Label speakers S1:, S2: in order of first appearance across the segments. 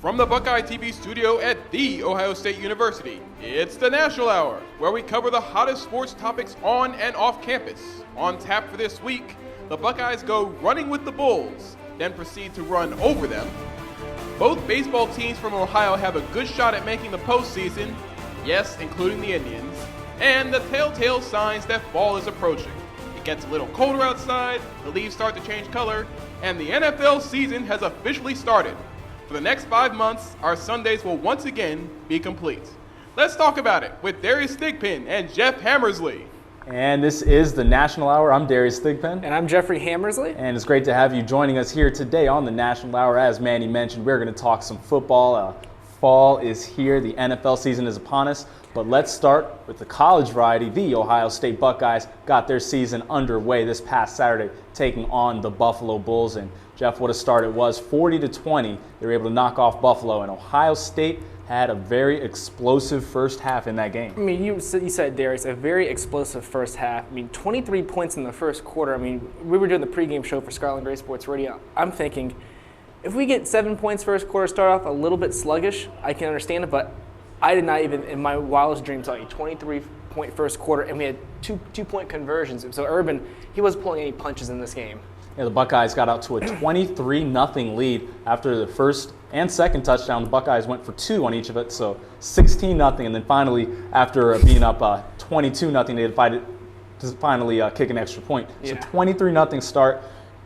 S1: From the Buckeye TV studio at The Ohio State University, it's the National Hour, where we cover the hottest sports topics on and off campus. On tap for this week, the Buckeyes go running with the Bulls, then proceed to run over them. Both baseball teams from Ohio have a good shot at making the postseason, yes, including the Indians, and the telltale signs that fall is approaching. It gets a little colder outside, the leaves start to change color, and the NFL season has officially started. For the next 5 months, our Sundays will once again be complete. Let's talk about it with Darius Thigpen and Jeff Hammersley.
S2: And this is the National Hour. I'm Darius Thigpen.
S3: And I'm Jeffrey Hammersley.
S2: And it's great to have you joining us here today on the National Hour. As Manny mentioned, we're going to talk some football. Fall is here. The NFL season is upon us. But let's start with the college variety. The Ohio State Buckeyes got their season underway this past Saturday, taking on the Buffalo Bulls. And Jeff, what a start it was. 40-20, they were able to knock off Buffalo. And Ohio State had a very explosive first half in that game.
S3: I mean, you said, Darius, a very explosive first half. I mean, 23 points in the first quarter. I mean, we were doing the pregame show for Scarlet Gray Sports Radio. I'm thinking, if we get 7 points first quarter, start off a little bit sluggish, I can understand it, but I did not even, in my wildest dreams, tell you 23-point first quarter, and we had two-point conversions. So Urban, he wasn't pulling any punches in this game.
S2: Yeah, the Buckeyes got out to a 23-0 lead after the first and second touchdown. The Buckeyes went for 2 on each of it, so 16-0. And then finally, after being up 22-0, they decided to finally kick an extra point. Yeah. So 23-0 start.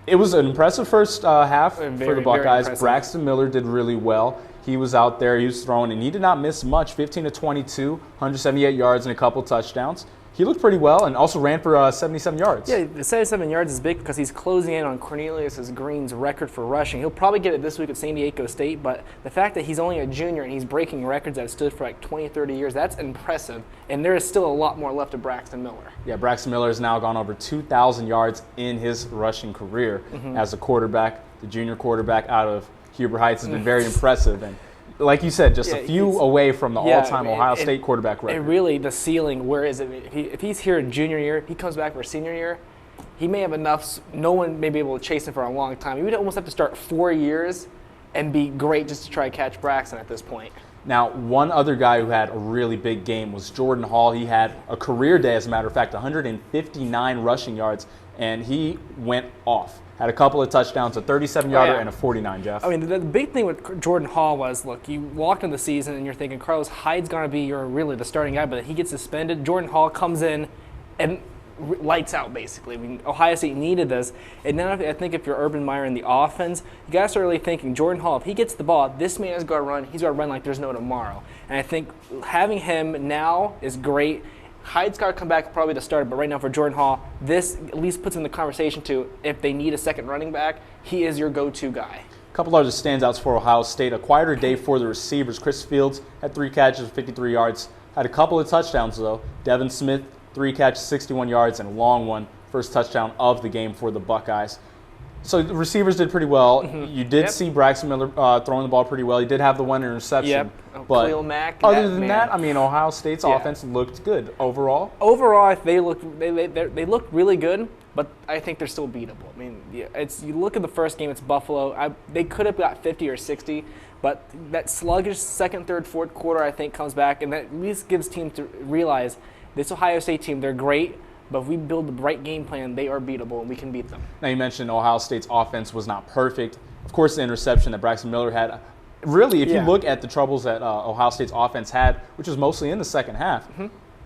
S2: It was an impressive first half for the Buckeyes. Braxton Miller did really well. He was out there, he was throwing, and he did not miss much. 15-22, 178 yards and a couple touchdowns. He looked pretty well and also ran for 77 yards.
S3: Yeah, the 77 yards is big because he's closing in on Cornelius Green's record for rushing. He'll probably get it this week at San Diego State, but the fact that he's only a junior and he's breaking records that have stood for like 20, 30 years, that's impressive. And there is still a lot more left of Braxton Miller.
S2: Yeah, Braxton Miller has now gone over 2,000 yards in his rushing career as a quarterback. The junior quarterback out of Huber Heights has been very impressive. And like you said, just a few away from the all-time Ohio State quarterback record.
S3: And really, the ceiling, where is it? If he's here in junior year, he comes back for senior year, he may have enough. No one may be able to chase him for a long time. He would almost have to start 4 years and be great just to try to catch Braxton at this point.
S2: Now, one other guy who had a really big game was Jordan Hall. He had a career day, as a matter of fact, 159 rushing yards, and he went off. Had a couple of touchdowns, a 37-yarder and a 49, Jeff.
S3: I mean, the big thing with Jordan Hall was, look, you walked into the season and you're thinking Carlos Hyde's going to be really the starting guy, but he gets suspended. Jordan Hall comes in and lights out, basically. I mean, Ohio State needed this. And now I think if you're Urban Meyer in the offense, you got to start really thinking, Jordan Hall, if he gets the ball, this man is going to run. He's going to run like there's no tomorrow. And I think having him now is great. Hyde's got to come back probably to start, but right now for Jordan Hall, this at least puts him in the conversation to if they need a second running back, he is your go-to guy.
S2: A couple other standouts for Ohio State. A quieter day for the receivers. Chris Fields had 3 catches, 53 yards. Had a couple of touchdowns, though. Devin Smith, 3 catches, 61 yards, and a long one. First touchdown of the game for the Buckeyes. So the receivers did pretty well. You did see Braxton Miller throwing the ball pretty well. He did have the one interception. But
S3: Khalil Mack.
S2: Other than that, I mean, Ohio State's offense looked good overall.
S3: Overall, they looked really good, but I think they're still beatable. I mean, you look at the first game, it's Buffalo. They could have got 50 or 60, but that sluggish second, third, fourth quarter, I think, comes back, and that at least gives teams to realize this Ohio State team, they're great. But if we build the right game plan, they are beatable, and we can beat them.
S2: Now, you mentioned Ohio State's offense was not perfect. Of course, the interception that Braxton Miller had. Really, if you look at the troubles that Ohio State's offense had, which was mostly in the second half,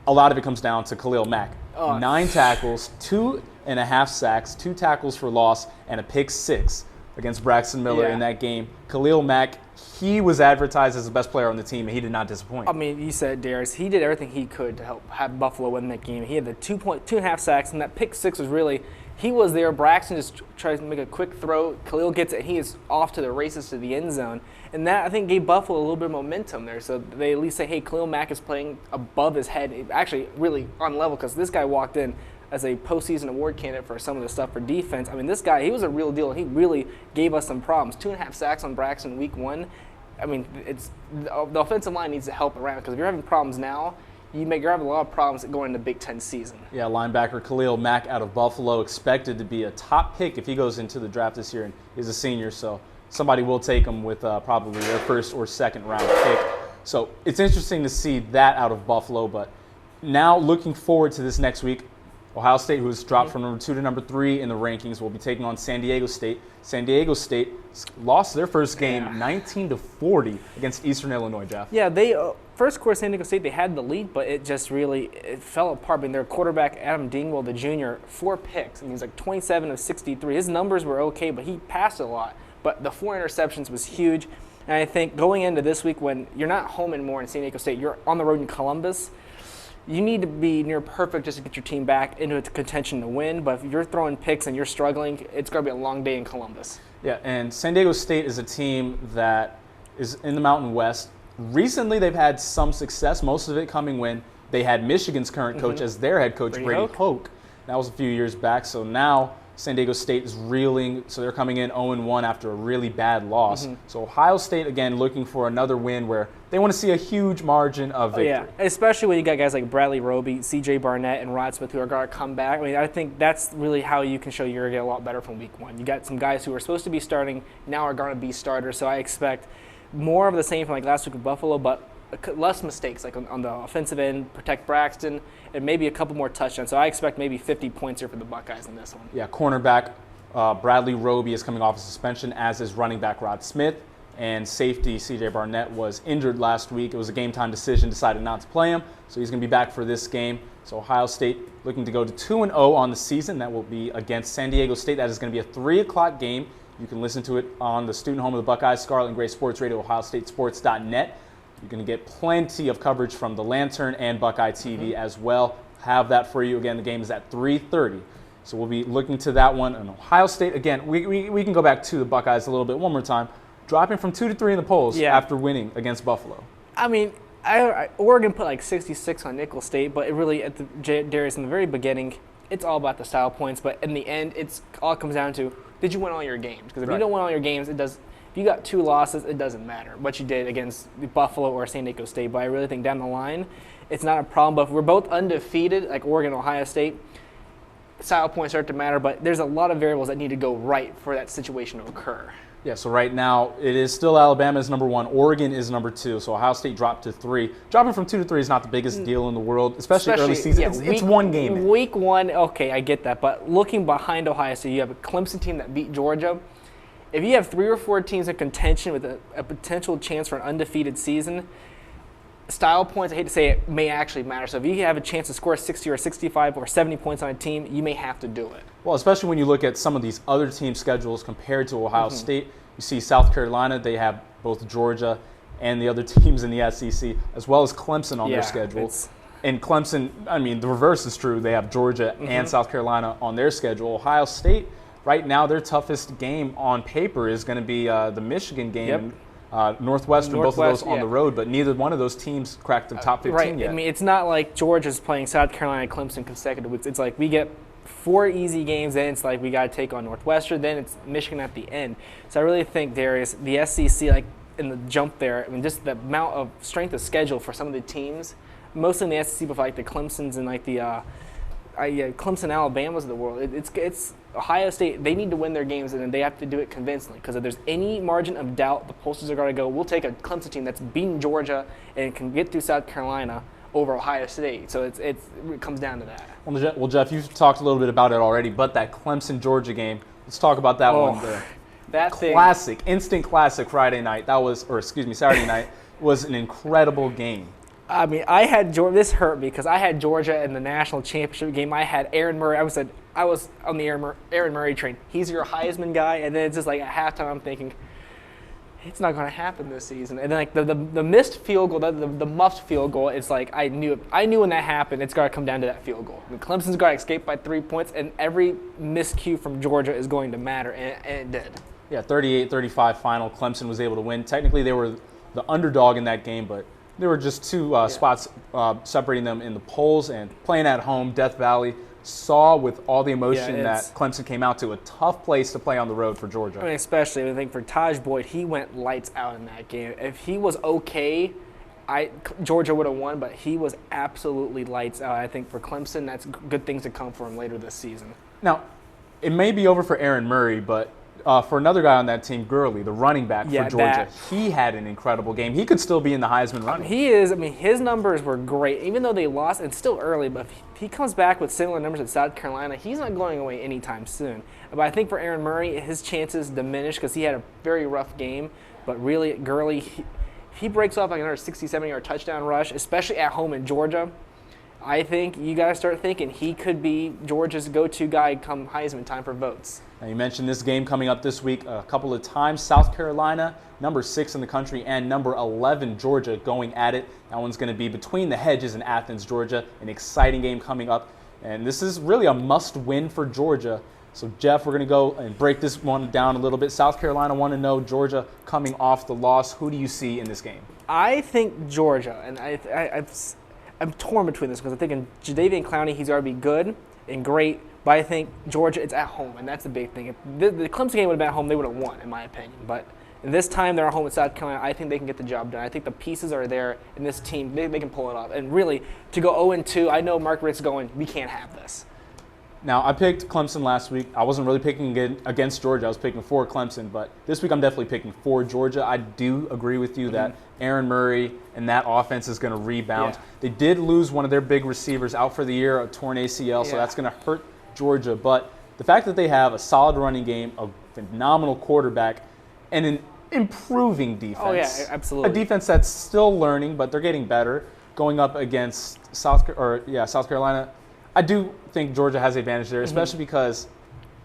S2: a lot of it comes down to Khalil Mack. 9 tackles, 2.5 sacks, 2 tackles for loss, and a pick 6 against Braxton Miller in that game. Khalil Mack, he was advertised as the best player on the team, and he did not disappoint.
S3: I mean, you said, Darius, he did everything he could to help have Buffalo win that game. He had the 2.5 sacks, and that pick 6 was really, he was there. Braxton just tries to make a quick throw. Khalil gets it. He is off to the races to the end zone. And that, I think, gave Buffalo a little bit of momentum there. So they at least say, hey, Khalil Mack is playing above his head, actually really on level, because this guy walked in as a postseason award candidate for some of the stuff for defense. I mean, this guy, he was a real deal. He really gave us some problems. 2.5 sacks on Braxton week 1. I mean, the offensive line needs to help around, because if you're having problems now, you're having a lot of problems going into Big Ten season.
S2: Yeah, linebacker Khalil Mack out of Buffalo, expected to be a top pick if he goes into the draft this year, and is a senior. So somebody will take them with probably their first or second round pick. So it's interesting to see that out of Buffalo. But now looking forward to this next week, Ohio State, who has dropped from number 2 to number 3 in the rankings, will be taking on San Diego State. San Diego State lost their first game 19-40 against Eastern Illinois, Jeff.
S3: Yeah, they first quarter San Diego State, they had the lead, but it just really fell apart. I mean, their quarterback, Adam Dingwall, the junior, 4 picks. I mean, he's like 27 of 63. His numbers were okay, but he passed a lot. But the 4 interceptions was huge. And I think going into this week, when you're not home anymore in San Diego State, you're on the road in Columbus, you need to be near perfect just to get your team back into contention to win. But if you're throwing picks and you're struggling, it's going to be a long day in Columbus.
S2: Yeah, and San Diego State is a team that is in the Mountain West. Recently, they've had some success, most of it coming when they had Michigan's current coach as their head coach, Brady Hoke. That was a few years back. So now San Diego State is reeling. So they're coming in 0-1 after a really bad loss. So Ohio State, again, looking for another win where they want to see a huge margin of victory.
S3: Yeah, especially when you got guys like Bradley Roby, C.J. Barnett, and Rod Smith who are going to come back. I mean, I think that's really how you can show you're going to get a lot better from week 1. You got some guys who are supposed to be starting, now are going to be starters. So I expect more of the same from like last week with Buffalo, but less mistakes, like on the offensive end, protect Braxton, and maybe a couple more touchdowns. So I expect maybe 50 points here for the Buckeyes in this one.
S2: Yeah, cornerback Bradley Roby is coming off a suspension, as is running back Rod Smith. And safety C.J. Barnett was injured last week. It was a game-time decision, decided not to play him. So he's going to be back for this game. So Ohio State looking to go to 2-0 on the season. That will be against San Diego State. That is going to be a 3 o'clock game. You can listen to it on the student home of the Buckeyes, Scarlet and Gray Sports Radio, ohiostatesports.net. You're going to get plenty of coverage from the Lantern and Buckeye TV as well. Have that for you. Again, the game is at 3:30. So we'll be looking to that one. And Ohio State, again, we can go back to the Buckeyes a little bit one more time. Dropping from 2 to 3 in the polls after winning against Buffalo.
S3: I mean, Oregon put like 66 on Nicholls State, but it really, Darius, in the very beginning, it's all about the style points. But in the end, it's all comes down to, did you win all your games? Because if you don't win all your games, it does. If you got 2 losses, it doesn't matter what you did against Buffalo or San Diego State. But I really think down the line, it's not a problem. But if we're both undefeated, like Oregon and Ohio State, style points start to matter. But there's a lot of variables that need to go right for that situation to occur.
S2: Yeah, so right now it is still Alabama is number 1, Oregon is number 2, so Ohio State dropped to 3. Dropping from 2 to 3 is not the biggest deal in the world, especially early season.
S3: Yeah,
S2: it's one game.
S3: Week 1, okay, I get that, but looking behind Ohio State, you have a Clemson team that beat Georgia. If you have 3 or 4 teams in contention with a potential chance for an undefeated season, style points, I hate to say it, may actually matter. So if you have a chance to score 60 or 65 or 70 points on a team, you may have to do it.
S2: Well, especially when you look at some of these other team schedules compared to Ohio State. You see South Carolina, they have both Georgia and the other teams in the SEC, as well as Clemson on their schedule. And Clemson, I mean, the reverse is true. They have Georgia and South Carolina on their schedule. Ohio State, right now, their toughest game on paper is going to be the Michigan game. Northwestern, both of those on the road, but neither one of those teams cracked the top 15 yet.
S3: I mean, it's not like Georgia's playing South Carolina and Clemson consecutive weeks. It's like we get 4 easy games, then it's like we got to take on Northwestern, then it's Michigan at the end. So I really think, Darius, the SEC, like in the jump there, I mean, just the amount of strength of schedule for some of the teams, mostly in the SEC, but like the Clemsons and like the Clemson, Alabamas of the world. It's Ohio State. They need to win their games, and then they have to do it convincingly. Because if there's any margin of doubt, the pollsters are going to go, we'll take a Clemson team that's beaten Georgia and can get through South Carolina over Ohio State. So it comes down to that.
S2: Well, Jeff, you've talked a little bit about it already, but that Clemson-Georgia game, let's talk about that one.
S3: That
S2: classic, instant classic Saturday night was an incredible game.
S3: I mean, I had Georgia. This hurt me because I had Georgia in the national championship game. I had Aaron Murray. I was on the Aaron Murray train. He's your Heisman guy, and then it's just like at halftime, I'm thinking, it's not going to happen this season. And then like the missed field goal, the muffed field goal, it's like I knew when that happened, it's got to come down to that field goal. I mean, Clemson's got to escape by 3 points, and every miscue from Georgia is going to matter, and it did. Yeah,
S2: 38-35 final. Clemson was able to win. Technically, they were the underdog in that game, but there were just 2 spots separating them in the polls, and playing at home, Death Valley saw with all the emotion that Clemson came out to, a tough place to play on the road for Georgia.
S3: I mean, especially, I think for Taj Boyd, he went lights out in that game. If he was okay, Georgia would have won, but he was absolutely lights out. I think for Clemson, that's good things to come for him later this season.
S2: Now, it may be over for Aaron Murray, but for another guy on that team, Gurley, the running back for Georgia.
S3: That.
S2: He had an incredible game. He could still be in the Heisman running.
S3: His numbers were great, even though they lost. It's still early, but if he comes back with similar numbers at South Carolina, he's not going away anytime soon. But I think for Aaron Murray, his chances diminish because he had a very rough game. But really, Gurley, he breaks off like another 60, 70-yard touchdown rush, especially at home in Georgia. I think you got to start thinking he could be Georgia's go-to guy come Heisman time for votes.
S2: Now, you mentioned this game coming up this week a couple of times. South Carolina, number 6 in the country, and number 11, Georgia, going at it. That one's going to be between the hedges in Athens, Georgia. An exciting game coming up. And this is really a must-win for Georgia. So, Jeff, we're going to go and break this one down a little bit. South Carolina 1-0, Georgia coming off the loss. Who do you see in this game?
S3: I think Georgia, and I'm torn between this because I think in Jadeveon Clowney, he's going to be good and great. But I think Georgia, it's at home, and that's the big thing. If the Clemson game would have been at home, they would have won, in my opinion. But this time they're at home with South Carolina. I think they can get the job done. I think the pieces are there in this team. They can pull it off. And really, to go 0-2, I know Mark Richt's going, we can't have this.
S2: Now, I picked Clemson last week. I wasn't really picking against Georgia. I was picking for Clemson. But this week I'm definitely picking for Georgia. I do agree with you that Aaron Murray and that offense is going to rebound.
S3: Yeah.
S2: They did lose one of their big receivers out for the year, a torn ACL, so that's going to hurt Georgia. But the fact that they have a solid running game, a phenomenal quarterback, and an improving defense.
S3: Oh, yeah, absolutely.
S2: A defense that's still learning, but they're getting better. Going up against South Carolina, I do think Georgia has the advantage there, especially because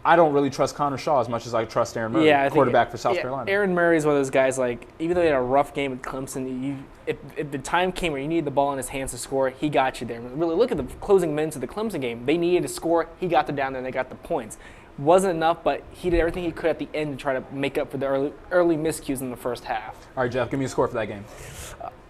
S2: I don't really trust Connor Shaw as much as I trust Aaron Murray, quarterback for South Carolina. Aaron
S3: Murray is one of those guys, like, even though he had a rough game with Clemson, if the time came where you needed the ball in his hands to score, he got you there. Really, look at the closing minutes of the Clemson game. They needed to score. He got them down there, and they got the points. Wasn't enough, but he did everything he could at the end to try to make up for the early miscues in the first half.
S2: All right, Jeff, give me a score for that game.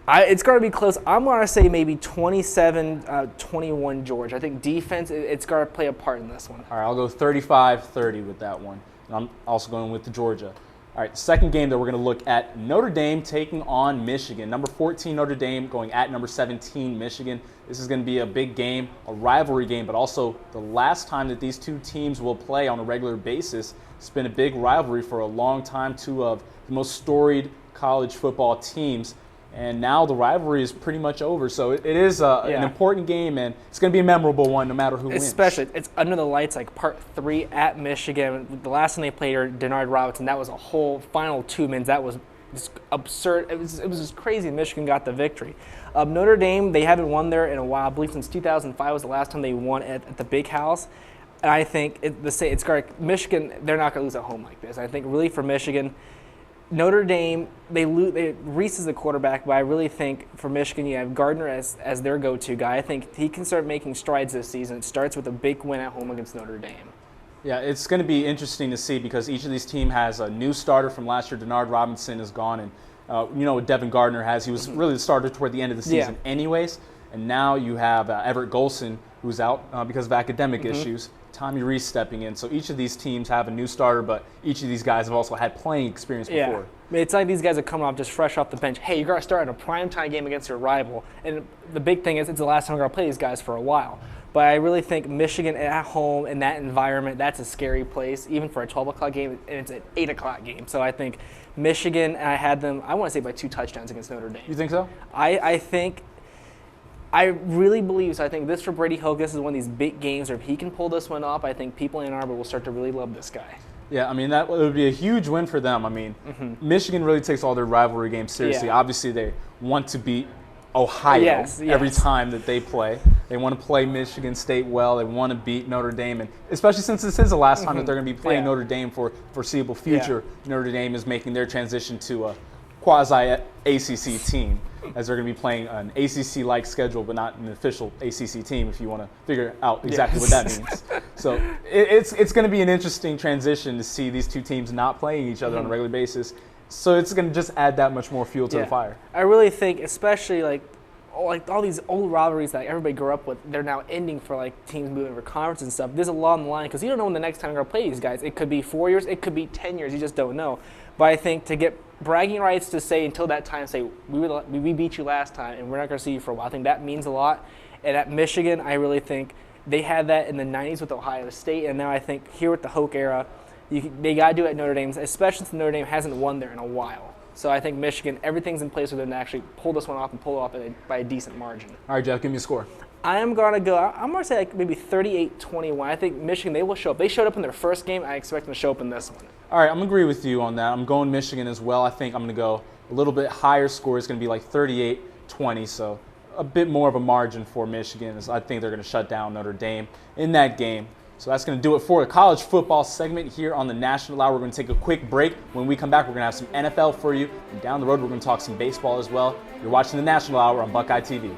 S3: It's going to be close. I'm going to say maybe 27-21 Georgia. I think defense, it's going to play a part in this one.
S2: All right, I'll go 35-30 with that one. And I'm also going with the Georgia. All right, second game that we're going to look at, Notre Dame taking on Michigan. Number 14 Notre Dame going at number 17 Michigan. This is going to be a big game, a rivalry game, but also the last time that these two teams will play on a regular basis. It's been a big rivalry for a long time, two of the most storied college football teams. And now the rivalry is pretty much over. So it is an important game, and it's going to be a memorable one no matter who wins.
S3: Especially, it's under the lights, like part 3 at Michigan. The last time they played Denard Robinson, that was a whole final 2 minutes. That was just absurd. It was just crazy. Michigan got the victory. Notre Dame, they haven't won there in a while. I believe since 2005 was the last time they won at the Big House. And I think Michigan, they're not going to lose at home like this. I think really for Michigan, Notre Dame, Reese is the quarterback, but I really think for Michigan, you have Gardner as their go-to guy. I think he can start making strides this season. It starts with a big win at home against Notre Dame.
S2: Yeah, it's going to be interesting to see because each of these teams has a new starter from last year. Denard Robinson is gone, and what Devin Gardner has. He was really the starter toward the end of the season anyways. And now you have Everett Golson, who's out because of academic issues. Tommy Reese stepping in. So each of these teams have a new starter, but each of these guys have also had playing experience before.
S3: Yeah. I mean, it's like these guys are coming off just fresh off the bench. Hey, you're going to start in a primetime game against your rival. And the big thing is it's the last time we're going to play these guys for a while. But I really think Michigan at home in that environment, that's a scary place, even for a 12 o'clock game, and it's an 8 o'clock game. So I think Michigan, I had them, I want to say by 2 touchdowns against Notre Dame.
S2: You think so?
S3: I really believe so. I think this for Brady Hoke, this is one of these big games where if he can pull this one off, I think people in Ann Arbor will start to really love this guy.
S2: Yeah, I mean, that would be a huge win for them. I mean, Michigan really takes all their rivalry games seriously.
S3: Yeah.
S2: Obviously, they want to beat Ohio every time that they play. They want to play Michigan State well. They want to beat Notre Dame. And especially since this is the last time that they're going to be playing Notre Dame for foreseeable future, Notre Dame is making their transition to a quasi-ACC team, as they're going to be playing an ACC-like schedule, but not an official ACC team, if you want to figure out exactly what that means. So it's going to be an interesting transition to see these two teams not playing each other on a regular basis. So it's going to just add that much more fuel to the fire.
S3: I really think, especially like all these old rivalries that everybody grew up with, they're now ending for like teams moving for conference and stuff. There's a lot on the line because you don't know when the next time you're going to play these guys. It could be 4 years, it could be 10 years. You just don't know. But I think to get bragging rights to say until that time, say we beat you last time and we're not going to see you for a while. I think that means a lot. And at Michigan, I really think they had that in the 90s with Ohio State, and now I think here with the Hoke era, They got to do it at Notre Dame, especially since Notre Dame hasn't won there in a while. So I think Michigan, everything's in place for them to actually pull this one off and pull it off by a decent margin.
S2: All right, Jeff, give me a score.
S3: I'm going to say like maybe 38-21. I think Michigan, they will show up. They showed up in their first game. I expect them to show up in this one.
S2: All right, I'm going to agree with you on that. I'm going Michigan as well. I think I'm going to go a little bit higher score. It's going to be like 38-20, so a bit more of a margin for Michigan. I think they're going to shut down Notre Dame in that game. So that's going to do it for the college football segment here on the National Hour. We're going to take a quick break. When we come back, we're going to have some NFL for you. And down the road, we're going to talk some baseball as well. You're watching the National Hour on Buckeye TV.